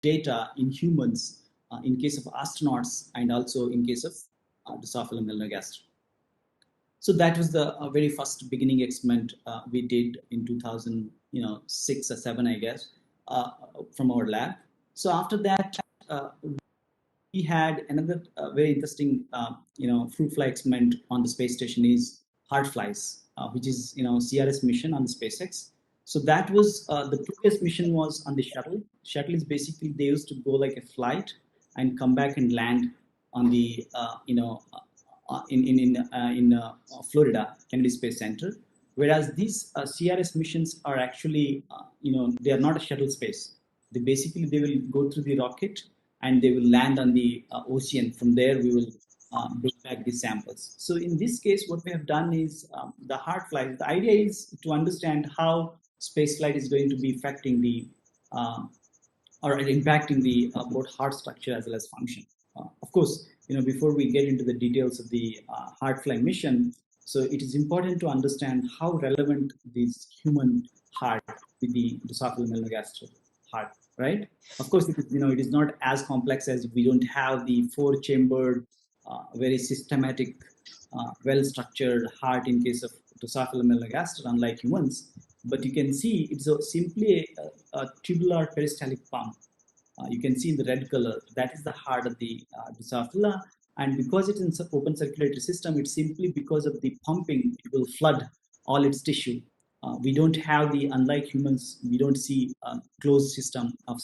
data in humans in case of astronauts and also in case of Drosophila melanogaster. So that was the very first beginning experiment we did in 2006 or 7, I guess, from our lab. So after that, we had another very interesting, fruit fly experiment on the space station is heart flies, which is CRS mission on the SpaceX. So that was the previous mission was on the shuttle. Shuttle is basically they used to go like a flight and come back and land on the in Florida Kennedy Space Center. Whereas these CRS missions are actually they are not a shuttle space. They will go through the rocket and they will land on the ocean. From there, we will bring back the samples. So in this case, what we have done is the heart flight. The idea is to understand how space flight is going to be affecting the or impacting the both heart structure as well as function. Of course, before we get into the details of the heart fly mission, so it is important to understand how relevant this human heart with the Drosophila melanogaster heart, right? Of course, it is not as complex as we don't have the four-chambered, very systematic, well-structured heart in case of Drosophila melanogaster, unlike humans. But you can see it's simply a tubular peristaltic pump. You can see in the red color, that is the heart of the Drosophila. And because it's in open circulatory system, it's simply because of the pumping, it will flood all its tissue. We don't have unlike humans, we don't see a closed system of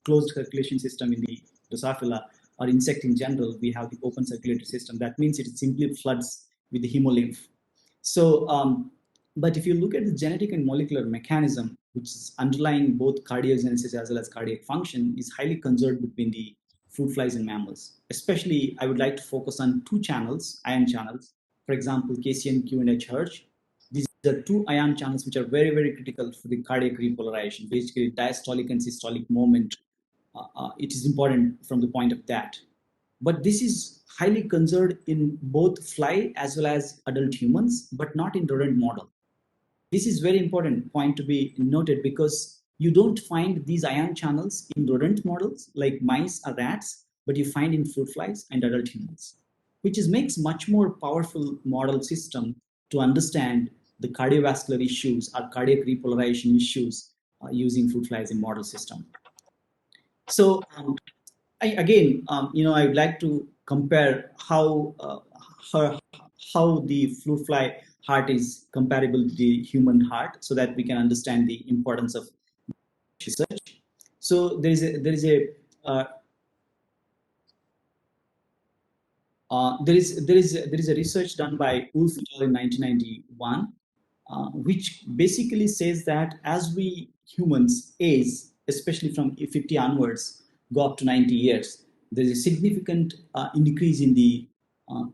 closed circulation system in the Drosophila or insect in general. We have the open circulatory system. That means it simply floods with the hemolymph. So, but if you look at the genetic and molecular mechanism, which is underlying both cardiogenesis as well as cardiac function, is highly conserved between the fruit flies and mammals. Especially, I would like to focus on two channels, ion channels. For example, KCNQ and HERG. These are two ion channels which are very, very critical for the cardiac repolarization. Basically, diastolic and systolic movement. It is important from the point of that. But this is highly conserved in both fly as well as adult humans, but not in rodent model. This is very important point to be noted because you don't find these ion channels in rodent models like mice or rats, but you find in fruit flies and adult humans, which makes much more powerful model system to understand the cardiovascular issues or cardiac repolarization issues using fruit flies in model system. So I would like to compare how the fruit fly heart is comparable to the human heart, so that we can understand the importance of research. So there is a research done by Wolf et al. In 1991, which basically says that as we humans age, especially from 50 onwards, go up to 90 years, there is a significant increase in the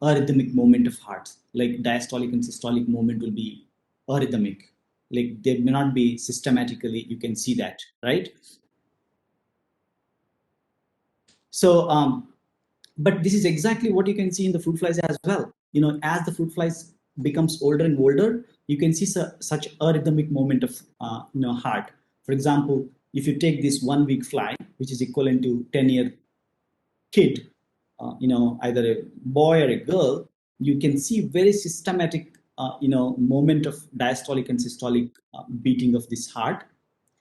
arrhythmic movement of heart. Like diastolic and systolic movement will be arrhythmic. Like they may not be systematically, you can see that, right? So, but this is exactly what you can see in the fruit flies as well. As the fruit flies becomes older and older, you can see such arrhythmic movement of heart. For example, if you take this 1 week fly, which is equivalent to 10-year kid, either a boy or a girl, you can see very systematic, movement of diastolic and systolic beating of this heart.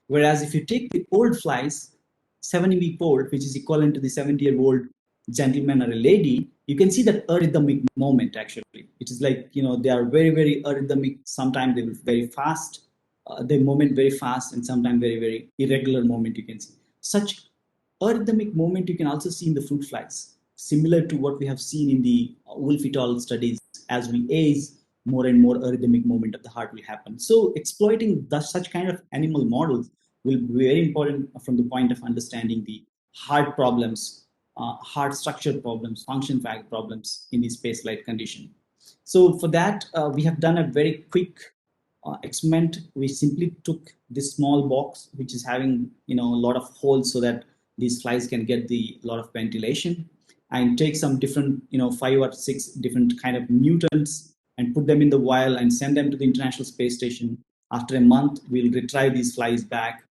Whereas if you take the old flies, 70-week-old, which is equivalent to the 70-year-old gentleman or a lady, you can see that arrhythmic moment actually. It is like, they are very, very arrhythmic. Sometimes they will very fast, they movement very fast, and sometimes very, very irregular movement you can see. Such arrhythmic movement you can also see in the fruit flies, similar to what we have seen in the Wolf et al. Studies. As we age, more and more arrhythmic movement of the heart will happen. So exploiting such kind of animal models will be very important from the point of understanding the heart problems, heart structure problems, function fact problems in the space flight condition. So for that, we have done a very quick experiment. We simply took this small box, which is having a lot of holes so that these flies can get the lot of ventilation, and take some different 5 or 6 different kind of mutants and put them in the vial and send them to the International Space Station. After a month, we'll retrieve these flies back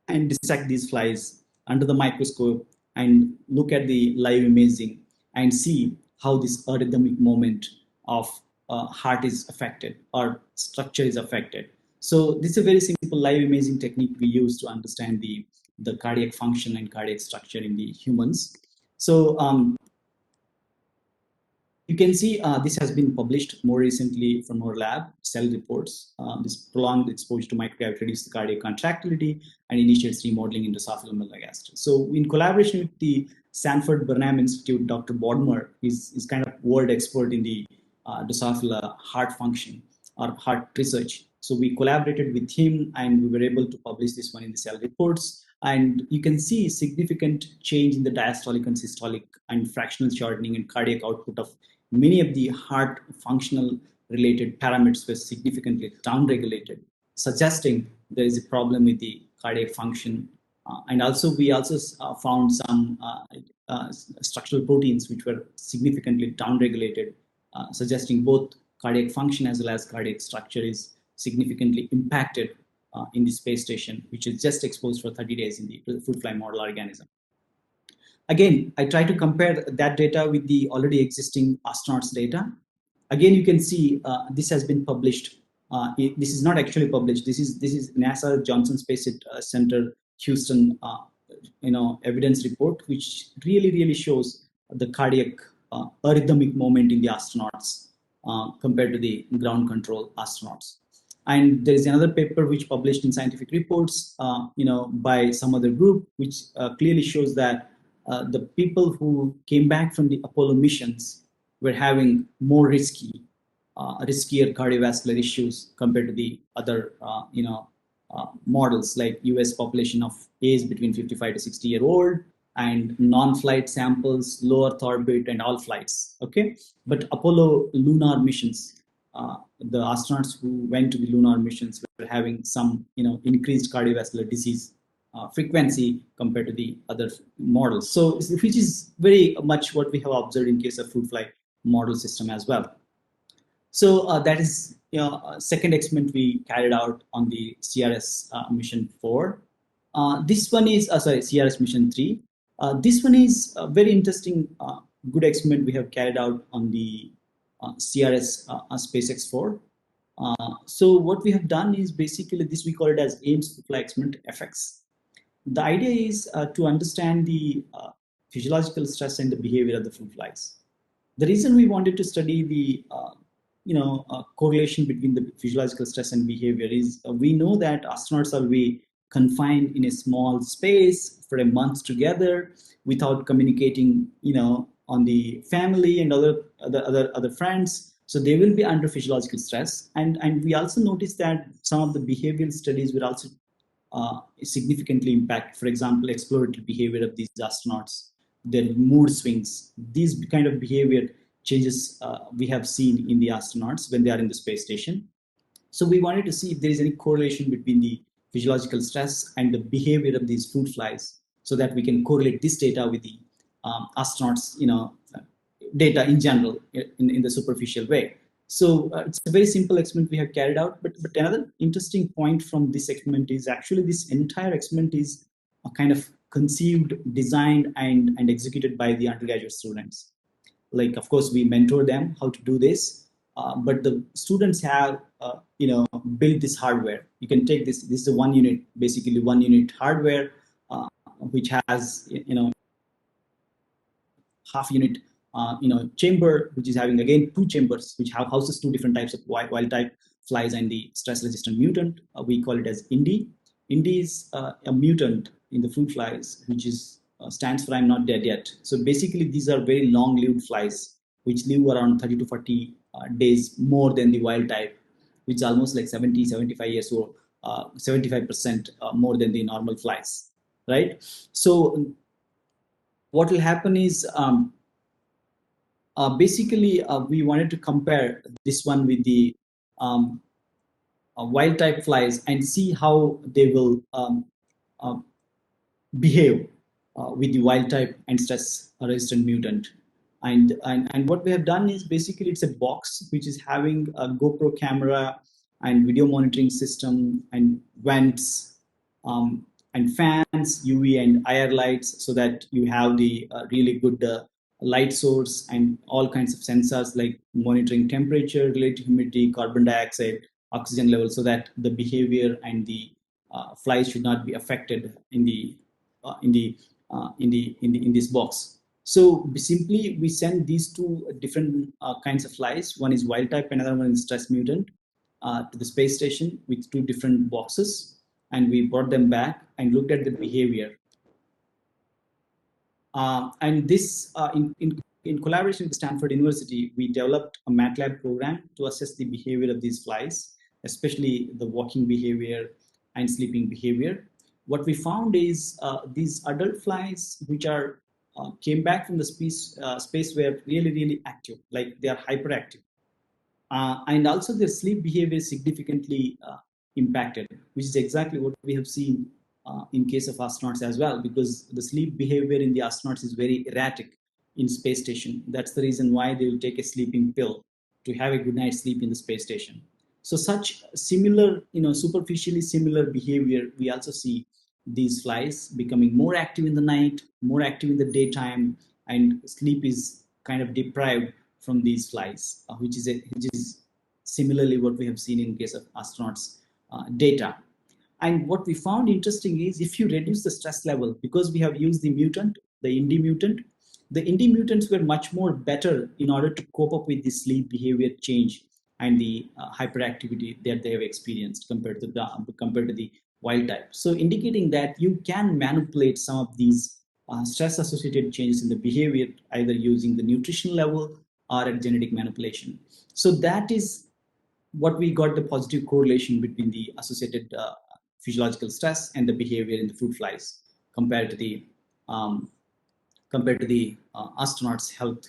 and dissect these flies under the microscope and look at the live imaging and see how this arrhythmic movement of heart is affected or structure is affected. So this is a very simple live imaging technique we use to understand the cardiac function and cardiac structure in the humans. So you can see this has been published more recently from our lab, Cell Reports. This prolonged exposure to microgravity reduces the cardiac contractility and initiates remodeling into esophageal megagastritis. So in collaboration with the Sanford Burnham Institute, Dr. Bodmer is kind of world expert in the Drosophila heart function or heart research. So we collaborated with him and we were able to publish this one in the Cell Reports. And you can see significant change in the diastolic and systolic and fractional shortening and cardiac output of many of the heart functional related parameters were significantly downregulated, suggesting there is a problem with the cardiac function. And also, we also found some structural proteins which were significantly downregulated, suggesting both cardiac function as well as cardiac structure is significantly impacted in the space station, which is just exposed for 30 days in the fruit fly model organism. Again, I try to compare that data with the already existing astronauts data. Again, you can see this has been published. This is not actually published. This is NASA Johnson Space Center Houston, evidence report, which really shows the cardiac arrhythmic moment in the astronauts compared to the ground control astronauts. And there is another paper which published in Scientific Reports, by some other group, which clearly shows that the people who came back from the Apollo missions were having more riskier cardiovascular issues compared to the other, models like US population of age between 55 to 60-year-old and non-flight samples, low Earth orbit, and all flights. Okay, but Apollo lunar missions, the astronauts who went to the lunar missions were having some, increased cardiovascular disease frequency compared to the other models. So, which is very much what we have observed in case of fruit fly model system as well. So that is second experiment we carried out on the CRS mission 4. This one is CRS mission 3. This one is a very interesting, good experiment we have carried out on the CRS SpaceX 4. So what we have done is basically this, we call it as Ames fruit fly experiment FX. The idea is to understand the physiological stress and the behavior of the fruit flies. The reason we wanted to study the correlation between the physiological stress and behavior is we know that astronauts are be confined in a small space for a month together without communicating, on the family and other friends. So they will be under physiological stress, and we also noticed that some of the behavioral studies were also significantly impact. For example, exploratory behavior of these astronauts, their mood swings, these kind of behavior changes we have seen in the astronauts when they are in the space station. So we wanted to see if there is any correlation between the physiological stress and the behavior of these fruit flies, so that we can correlate this data with the astronauts, data in general in the superficial way. So it's a very simple experiment we have carried out. But another interesting point from this experiment is actually this entire experiment is a kind of conceived, designed, and executed by the undergraduate students. Like, of course, we mentor them how to do this, but the students have, built this hardware. You can take this. This is a 1 unit, basically 1 unit hardware, which has, half unit chamber, which is having again 2 chambers, which have houses 2 different types of wild type flies and the stress resistant mutant. We call it as Indy. Indy is a mutant in the fruit flies, which is stands for I'm not dead yet. So basically, these are very long lived flies, which live around 30 to 40 days more than the wild type, which is almost like 70, 75 years old, 75% more than the normal flies, right? So what will happen is basically we wanted to compare this one with the wild type flies and see how they will behave with the wild type and stress resistant mutant. And what we have done is basically it's a box which is having a GoPro camera and video monitoring system and vents, and fans, UV and IR lights, so that you have the really good light source, and all kinds of sensors like monitoring temperature, relative humidity, carbon dioxide, oxygen level, so that the behavior and the flies should not be affected in the in this box. So simply we send these two different kinds of flies. One is wild type, another one is stress mutant, to the space station with two different boxes, and we brought them back and looked at the behavior. And this, in collaboration with Stanford University, we developed a MATLAB program to assess the behavior of these flies, especially the walking behavior and sleeping behavior. What we found is these adult flies, which are came back from the space were really, really active, like they are hyperactive. And also their sleep behavior is significantly impacted, which is exactly what we have seen in case of astronauts as well, because the sleep behavior in the astronauts is very erratic in space station. That's the reason why they will take a sleeping pill to have a good night's sleep in the space station. So such similar, superficially similar behavior, we also see these flies becoming more active in the night, more active in the daytime, and sleep is kind of deprived from these flies, which is similarly what we have seen in case of astronauts data. And what we found interesting is if you reduce the stress level, because we have used the mutant, the indie mutants were much more better in order to cope up with the sleep behavior change and the hyperactivity that they have experienced compared to the wild type. So indicating that you can manipulate some of these stress associated changes in the behavior, either using the nutrition level or at genetic manipulation. So that is what we got, the positive correlation between the associated physiological stress and the behavior in the fruit flies compared to the um, astronauts health.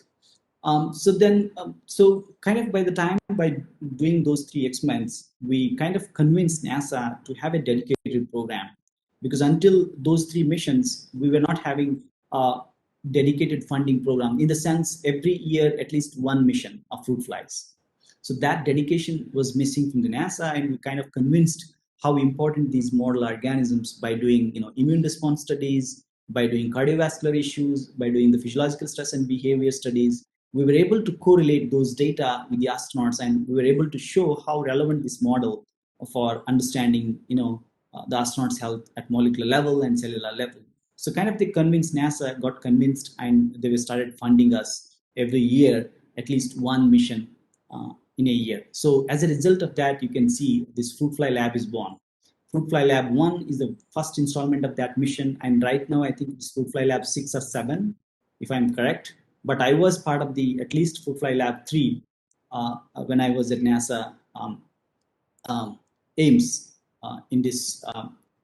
So kind of by the time, by doing those three experiments, we kind of convinced NASA to have a dedicated program, because until those three missions, we were not having a dedicated funding program, in the sense every year at least one mission of fruit flies. So that dedication was missing from the NASA, and we kind of convinced how important these model organisms, by doing immune response studies, by doing cardiovascular issues, by doing the physiological stress and behavior studies, we were able to correlate those data with the astronauts, and we were able to show how relevant this model for understanding the astronauts health at molecular level and cellular level. So kind of they convinced, NASA got convinced, and they started funding us every year at least one mission in a year. So as a result of that, you can see this fruit fly lab is born. Fruit Fly Lab 1 is the first installment of that mission, and right now I think it's Fruit Fly Lab 6 or 7, if I'm correct. But I was part of the at least Fruit Fly Lab 3 when I was at NASA Ames in this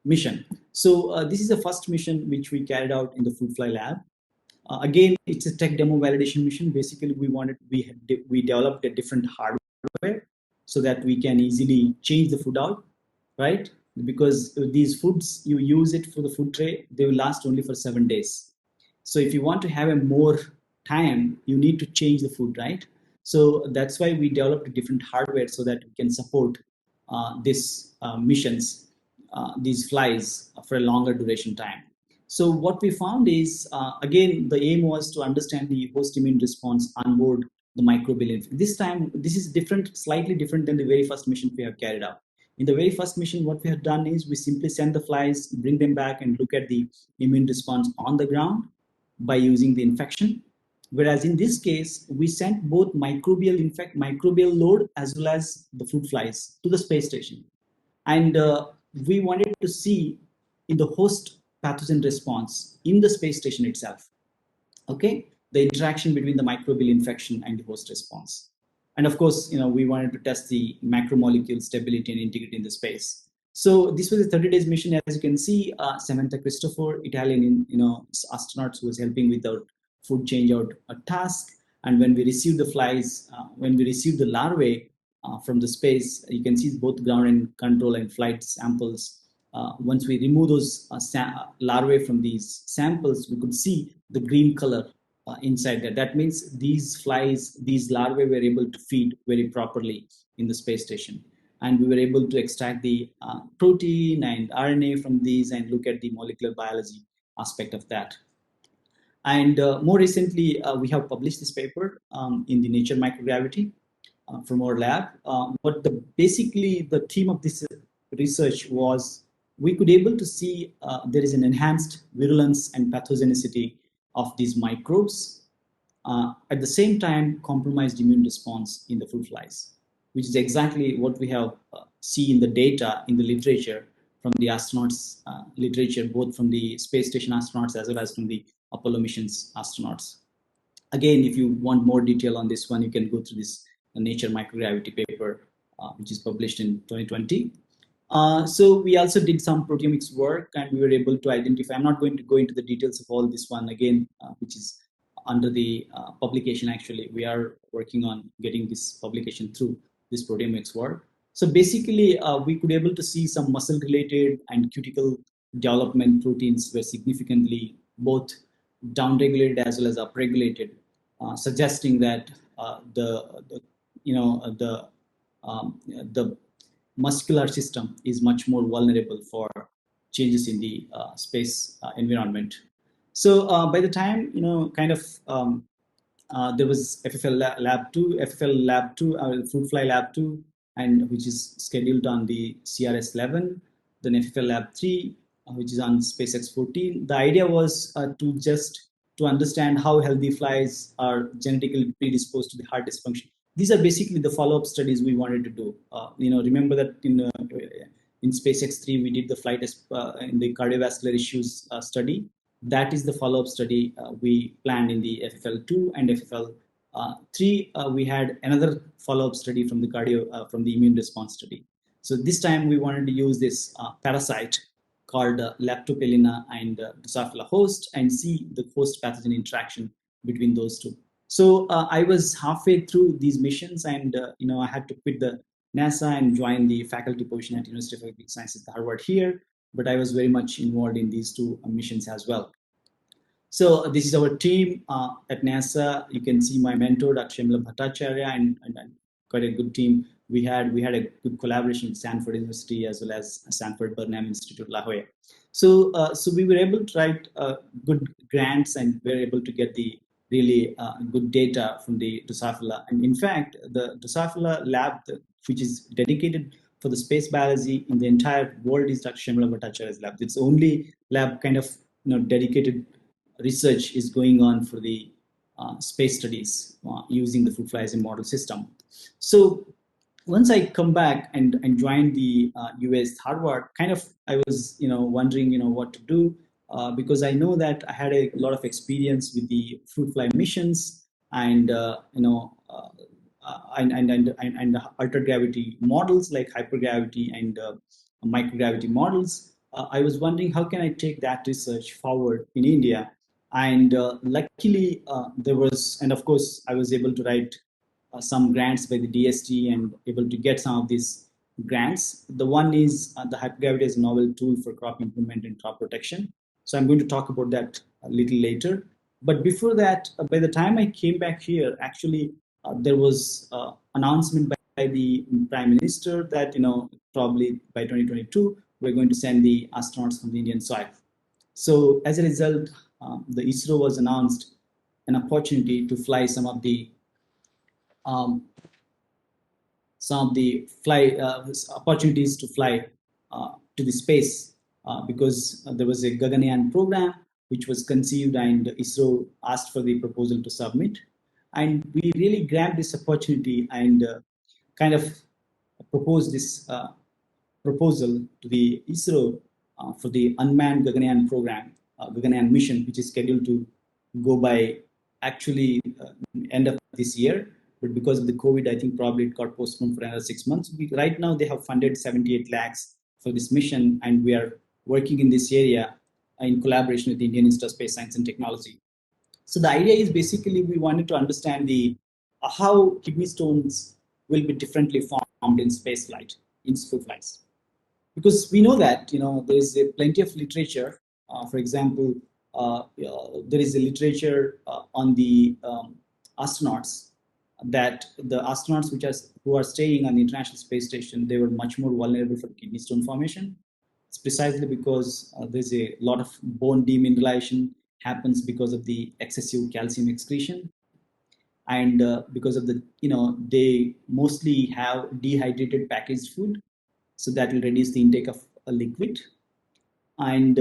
mission. So this is the first mission which we carried out in the Fruit Fly Lab. Again, it's a tech demo validation mission. Basically, we developed a different hardware so that we can easily change the food out, right? Because these foods, you use it for the food tray, they will last only for 7 days. So if you want to have a more time, you need to change the food, right? So that's why we developed a different hardware so that we can support these missions, these flies for a longer duration time. So what we found is, again, the aim was to understand the host immune response on board the microbial infection. This time, this is different, slightly different than the very first mission we have carried out. In the very first mission, what we have done is we simply send the flies, bring them back, and look at the immune response on the ground by using the infection. Whereas in this case, we sent both microbial load as well as the fruit flies to the space station. And we wanted to see in the host pathogen response in the space station itself, okay, the interaction between the microbial infection and the host response. And of course, we wanted to test the macromolecule stability and integrity in the space. So this was a 30 days mission. As you can see, Samantha Christopher, Italian astronaut, who was helping with our food change out task. And when we received the flies, when we received the larvae from the space, you can see both ground and control and flight samples. Once we remove those larvae from these samples, we could see the green color inside there. That means these flies, these larvae were able to feed very properly in the space station. and we were able to extract the protein and RNA from these and look at the molecular biology aspect of that. And more recently, we have published this paper in the Nature Microgravity from our lab. But basically, the theme of this research was we could able to see there is an enhanced virulence and pathogenicity of these microbes. At the same time, compromised immune response in the fruit flies, which is exactly what we have seen in the data in the literature from the astronauts literature, both from the space station astronauts as well as from the Apollo missions astronauts. Again, if you want more detail on this one, you can go through this Nature Microgravity paper, which is published in 2020. So we also did some proteomics work, and we were able to identify. I'm not going to go into the details of all this one again, which is under the publication. Actually, we are working on getting this publication through this proteomics work. So basically, we could able to see some muscle-related and cuticle development proteins were significantly both downregulated as well as upregulated, suggesting that the the muscular system is much more vulnerable for changes in the space environment. So by the time kind of there was FFL Lab 2, FFL Lab 2, Fruit Fly Lab 2, and which is scheduled on the CRS 11, then FFL Lab 3, which is on SpaceX 14. The idea was to understand how healthy flies are genetically predisposed to the heart dysfunction. These are basically the follow-up studies we wanted to do. Remember that in SpaceX 3 we did the flight in the cardiovascular issues study. That is the follow-up study we planned in the FFL2 and FFL3. We had another follow-up study from the from the immune response study. So this time we wanted to use this parasite called Leptopelina and Drosophila host and see the host pathogen interaction between those two. So I was halfway through these missions, and I had to quit the NASA and join the faculty position at University of Agricultural Sciences at Harvard here. But I was very much involved in these two missions as well. So this is our team at NASA. You can see my mentor, Dr. Shyamala Bhattacharya, and quite a good team. We had a good collaboration with Stanford University as well as Stanford Burnham Institute, La Jolla. So we were able to write good grants, and we were able to get the really good data from the Drosophila. And in fact, the Drosophila lab, which is dedicated for the space biology in the entire world, is Dr. Shyamala Bhattacharya's lab. It's the only lab kind of dedicated research is going on for the space studies using the fruit fly as a model system. So once I come back and joined the US Harvard, kind of I was wondering what to do because I know that I had a lot of experience with the fruit fly missions and and altered gravity models like hypergravity and microgravity models. I was wondering how can I take that research forward in India, and luckily there was, and of course I was able to write some grants by the DST and able to get some of these grants. The one is the hypergravity as a novel tool for crop improvement and crop protection. So I'm going to talk about that a little later. But before that, by the time I came back here, actually there was announcement by the Prime Minister that probably by 2022 we're going to send the astronauts from the Indian soil. So as a result, the ISRO was announced an opportunity to fly some of the opportunities to fly to the space because there was a Gaganyaan program which was conceived, and ISRO asked for the proposal to submit. And we really grabbed this opportunity and kind of proposed this proposal to the ISRO for the unmanned Gaganyaan program, Gaganyaan mission, which is scheduled to go by actually end of this year. But because of the COVID, I think probably it got postponed for another 6 months. Right now, they have funded 78 lakhs for this mission, and we are working in this area in collaboration with the Indian Institute of Space Science and Technology. So the idea is basically we wanted to understand how kidney stones will be differently formed in space flight, in fruit flies. Because we know that there is plenty of literature. For example, there is a literature on the astronauts that the astronauts who are staying on the International Space Station, they were much more vulnerable for kidney stone formation. It's precisely because there's a lot of bone demineralization happens because of the excessive calcium excretion, and because of the, they mostly have dehydrated packaged food, so that will reduce the intake of a liquid, and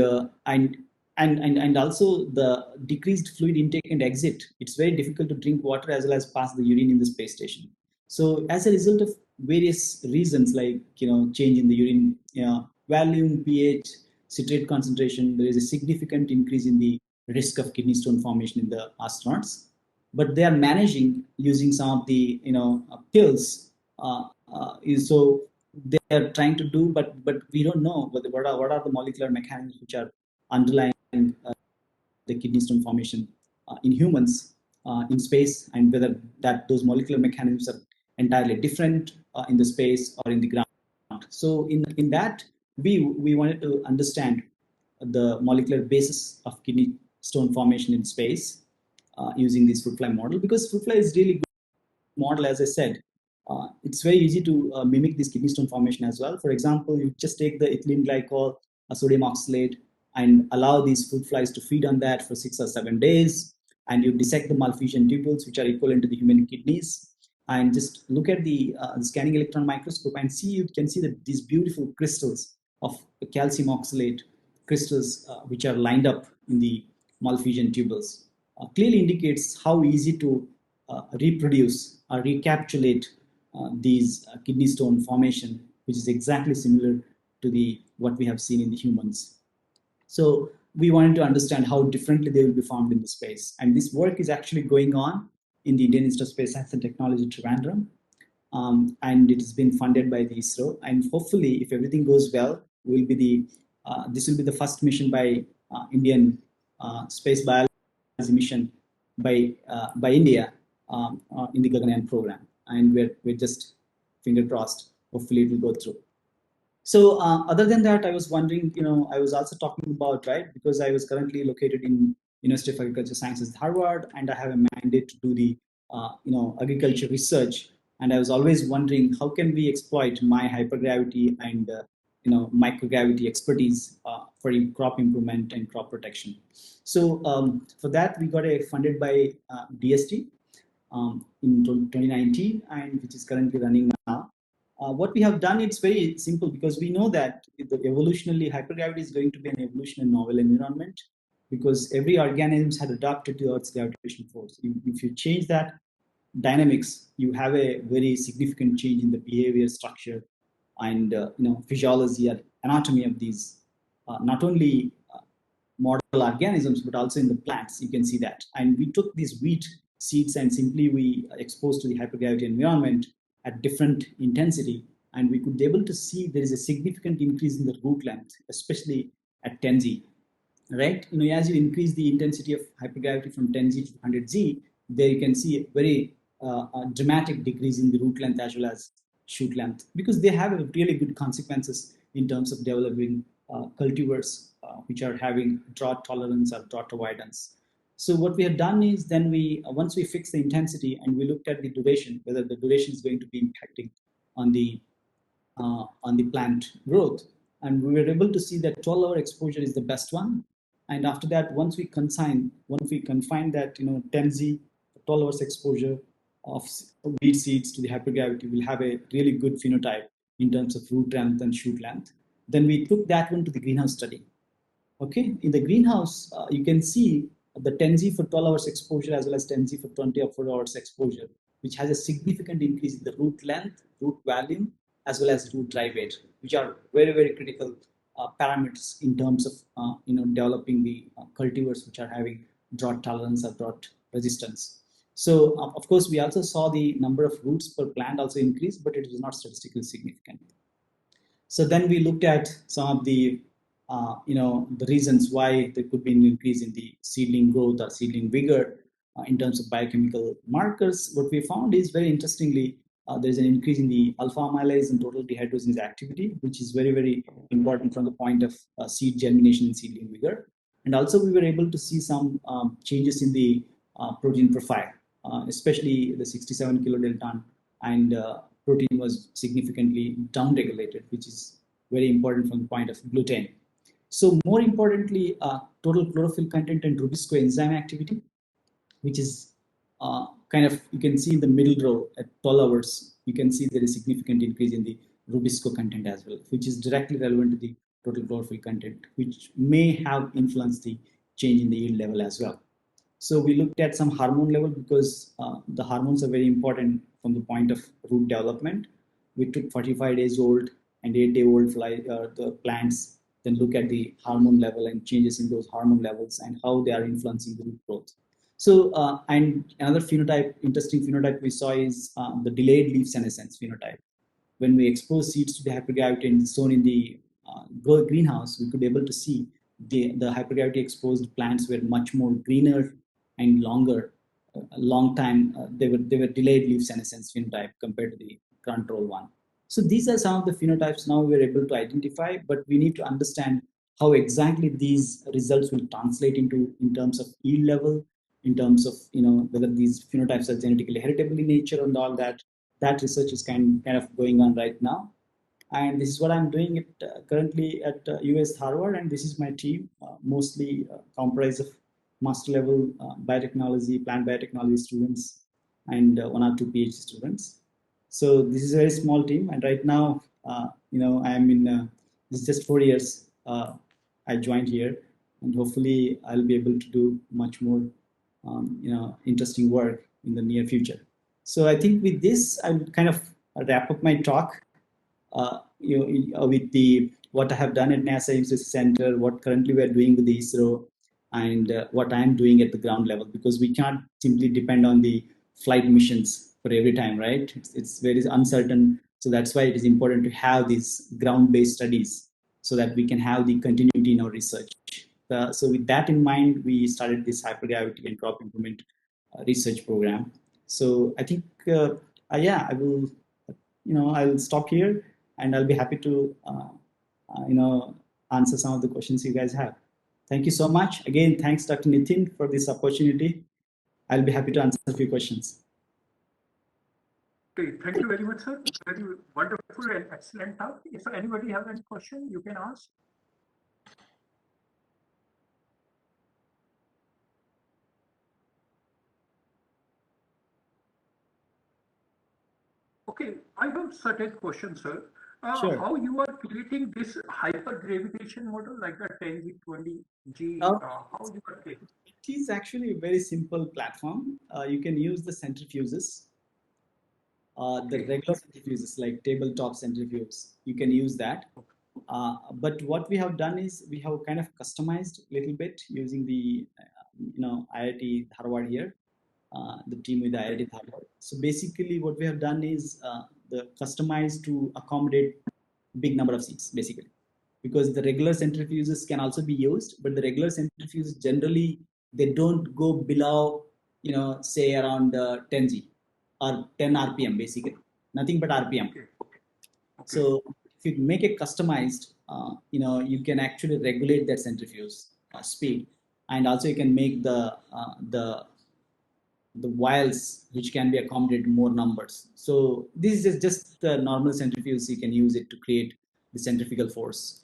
and also the decreased fluid intake and exit. It's very difficult to drink water as well as pass the urine in the space station. So as a result of various reasons, like change in the urine volume, pH, citrate concentration, there is a significant increase in the risk of kidney stone formation in the astronauts. But they are managing using some of the pills. So they are trying to do, but we don't know what are the molecular mechanisms which are underlying the kidney stone formation in humans in space, and whether that those molecular mechanisms are entirely different in the space or in the ground. So in that, we wanted to understand the molecular basis of kidney stone formation in space using this fruit fly model, because fruit fly is really good model, as I said. It's very easy to mimic this kidney stone formation as well. For example, you just take the ethylene glycol, a sodium oxalate, and allow these fruit flies to feed on that for 6 or 7 days, and you dissect the malfusion tubules, which are equivalent to the human kidneys, and just look at the scanning electron microscope and see, you can see that these beautiful crystals of calcium oxalate crystals, which are lined up in the malfusion tubules, clearly indicates how easy to reproduce or recapitulate these kidney stone formation, which is exactly similar to the what we have seen in the humans. So we wanted to understand how differently they will be formed in the space, and this work is actually going on in the Indian Institute of Space Science and Technology, Trivandrum, and it has been funded by the ISRO. And hopefully, if everything goes well, will be the this will be the first mission by Indian space biology mission by India in the Gaganyaan program, and we're just finger crossed. Hopefully, it will go through. So other than that, I was wondering, I was also talking about, right, because I was currently located in University of Agriculture Sciences, Harvard, and I have a mandate to do the, agriculture research. And I was always wondering, how can we exploit my hypergravity and, microgravity expertise for crop improvement and crop protection. So for that, we got funded by DST in 2019, and which is currently running now. What we have done, it's very simple, because we know that the evolutionarily hypergravity is going to be an evolutionary novel environment, because every organism had adapted to Earth's gravitational force. If you change that dynamics, you have a very significant change in the behavior, structure, and physiology and anatomy of these not only model organisms but also in the plants. You can see that. And we took these wheat seeds and simply we exposed to the hypergravity environment at different intensity, and we could be able to see there is a significant increase in the root length, especially at 10Z, right? As you increase the intensity of hypergravity from 10Z to 100Z, there you can see a very dramatic decrease in the root length as well as shoot length, because they have really good consequences in terms of developing cultivars which are having drought tolerance or drought avoidance. So what we have done is, then once we fix the intensity and we looked at the duration, whether the duration is going to be impacting on the plant growth, and we were able to see that 12-hour exposure is the best one. And after that, once we confine that 10Z 12 hours exposure of wheat seeds to the hypergravity will have a really good phenotype in terms of root length and shoot length. Then we took that one to the greenhouse study. Okay, in the greenhouse, you can see the 10Z for 12 hours exposure as well as 10Z for 24 hours exposure, which has a significant increase in the root length, root volume, as well as root dry weight, which are very, very critical parameters in terms of developing the cultivars which are having drought tolerance or drought resistance. So of course, we also saw the number of roots per plant also increase, but it was not statistically significant. So then we looked at some of the the reasons why there could be an increase in the seedling growth or seedling vigor in terms of biochemical markers. What we found is, very interestingly, there's an increase in the alpha amylase and total dehydrogenase activity, which is very, very important from the point of seed germination and seedling vigor. And also we were able to see some changes in the protein profile. especially the 67 kilodalton, and protein was significantly downregulated, which is very important from the point of gluten. So more importantly, total chlorophyll content and Rubisco enzyme activity, which is kind of, you can see in the middle row at 12 hours, you can see there is significant increase in the Rubisco content as well, which is directly relevant to the total chlorophyll content, which may have influenced the change in the yield level as well. So we looked at some hormone level because the hormones are very important from the point of root development. We took 45 days old and 8-day old the plants, then look at the hormone level and changes in those hormone levels and how they are influencing the root growth. So, and another phenotype, interesting phenotype we saw is the delayed leaf senescence phenotype. When we expose seeds to the hypergravity and sown in the greenhouse, we could be able to see the hypergravity exposed plants were much more greener and longer, long time. They were delayed leaf senescence phenotype compared to the control one. So these are some of the phenotypes now we're able to identify, but we need to understand how exactly these results will translate into in terms of yield level, in terms of whether these phenotypes are genetically heritable in nature and all that. That research is kind of going on right now, and this is what I'm doing it currently at US Harvard, and this is my team, mostly comprised of master level biotechnology, plant biotechnology students, and one or two PhD students. So this is a very small team, and right now, I am in. This is just 4 years. I joined here, and hopefully, I'll be able to do much more, interesting work in the near future. So I think with this, I'll kind of wrap up my talk. With the what I have done at NASA Research Center, what currently we are doing with the ISRO, and what I am doing at the ground level, because we can't simply depend on the flight missions for every time, right? It's very uncertain. So that's why it is important to have these ground-based studies so that we can have the continuity in our research. So with that in mind, we started this hypergravity and crop improvement research program. So I think, yeah, I will, I'll stop here, and I'll be happy to, answer some of the questions you guys have. Thank you so much. Again, thanks, Dr. Nitin, for this opportunity. I'll be happy to answer a few questions. Okay, thank you very much, sir. Very wonderful and excellent talk. If anybody has any question, you can ask. Okay, I have certain questions, sir. Sure. How you are creating this hypergravitation model like the 10G, 20G? How you are creating? It is actually a very simple platform. You can use the centrifuges, the regular centrifuges like tabletop centrifuges. You can use that. But what we have done is we have kind of customized a little bit using the IIT Harvard here, the team with the IIT Harvard. So basically, what we have done is the customized to accommodate big number of seats, basically, because the regular centrifuges can also be used, but the regular centrifuges generally they don't go below, say around 10G or 10 RPM, basically, nothing but RPM. Okay. So if you make it customized, you can actually regulate that centrifuge speed, and also you can make the vials which can be accommodated more numbers. So this is just the normal centrifuge. You can use it to create the centrifugal force.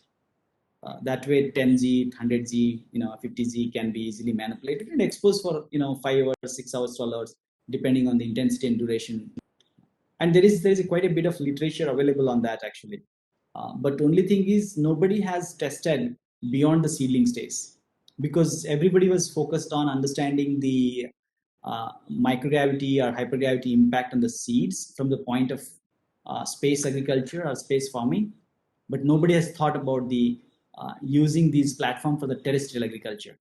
That way 10G, 100G, 50G can be easily manipulated and exposed for 5 hours, 6 hours, 12 hours, depending on the intensity and duration. And there is quite a bit of literature available on that actually. But only thing is nobody has tested beyond the seedling stage, because everybody was focused on understanding the microgravity or hypergravity impact on the seeds from the point of space agriculture or space farming, but nobody has thought about the using these platforms for the terrestrial agriculture.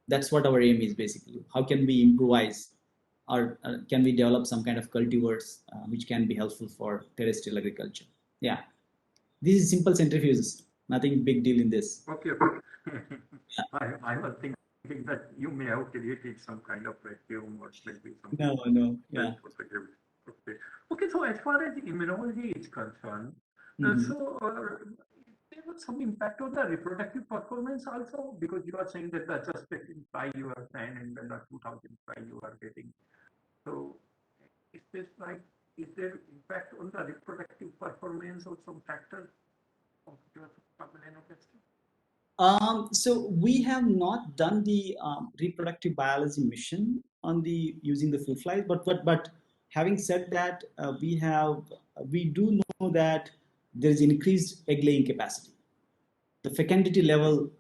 That's what our aim is basically. How can we improvise, or can we develop some kind of cultivars which can be helpful for terrestrial agriculture? Yeah, this is simple centrifuges, nothing big deal in this. Okay. I was thinking that you may have created some kind of vacuum or maybe something. No, yeah. Okay. Okay, so as far as immunology is concerned, there was some impact on the reproductive performance also, because you are saying that the suspect in 5 you are 10 and then the 2005 you are getting. So spaceflight? Is there impact on the reproductive performance or some factors of your testing? So we have not done the reproductive biology mission on the using the full flight, but having said that, we do know that there is increased egg laying capacity. The fecundity level,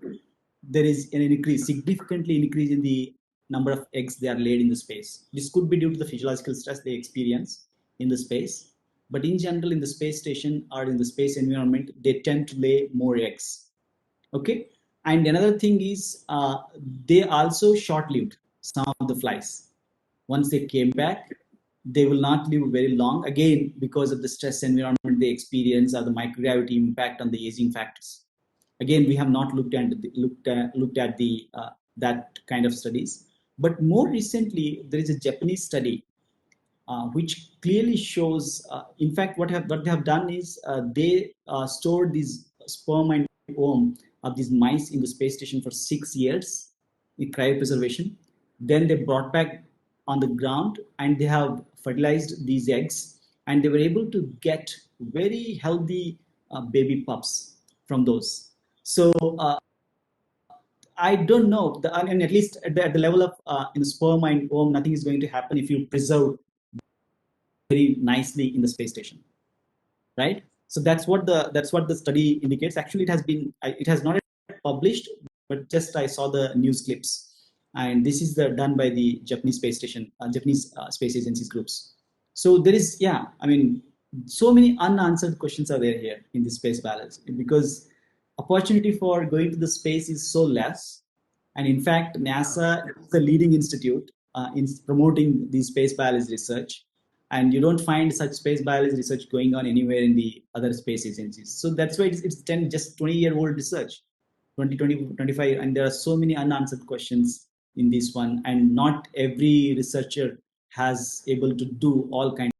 there is an increase, significantly increase in the number of eggs they are laid in the space. This could be due to the physiological stress they experience in the space, but in general, in the space station or in the space environment, they tend to lay more eggs. Okay, and another thing is they also short-lived, some of the flies. Once they came back, they will not live very long, again because of the stress environment they experience or the microgravity impact on the aging factors. Again, we have not looked at the that kind of studies, but more recently there is a Japanese study which clearly shows, in fact, what they have done is they stored these sperm and ovum of these mice in the space station for 6 years in cryopreservation. Then they brought back on the ground and they have fertilized these eggs, and they were able to get very healthy baby pups from those. So I don't know, and at least at the level of in the sperm and ovum, nothing is going to happen if you preserve very nicely in the space station, right? So that's what the study indicates. Actually, it has not published, but just I saw the news clips, and this is done by the Japanese space station, Japanese space agencies groups. So there is, yeah, I mean, so many unanswered questions are there here in the space balance, because opportunity for going to the space is so less, and in fact, NASA is the leading institute in promoting the space biology research, and you don't find such space biology research going on anywhere in the other space agencies. So that's why it's 10, just 20-year-old research, 25, and there are so many unanswered questions in this one, and not every researcher has able to do all kinds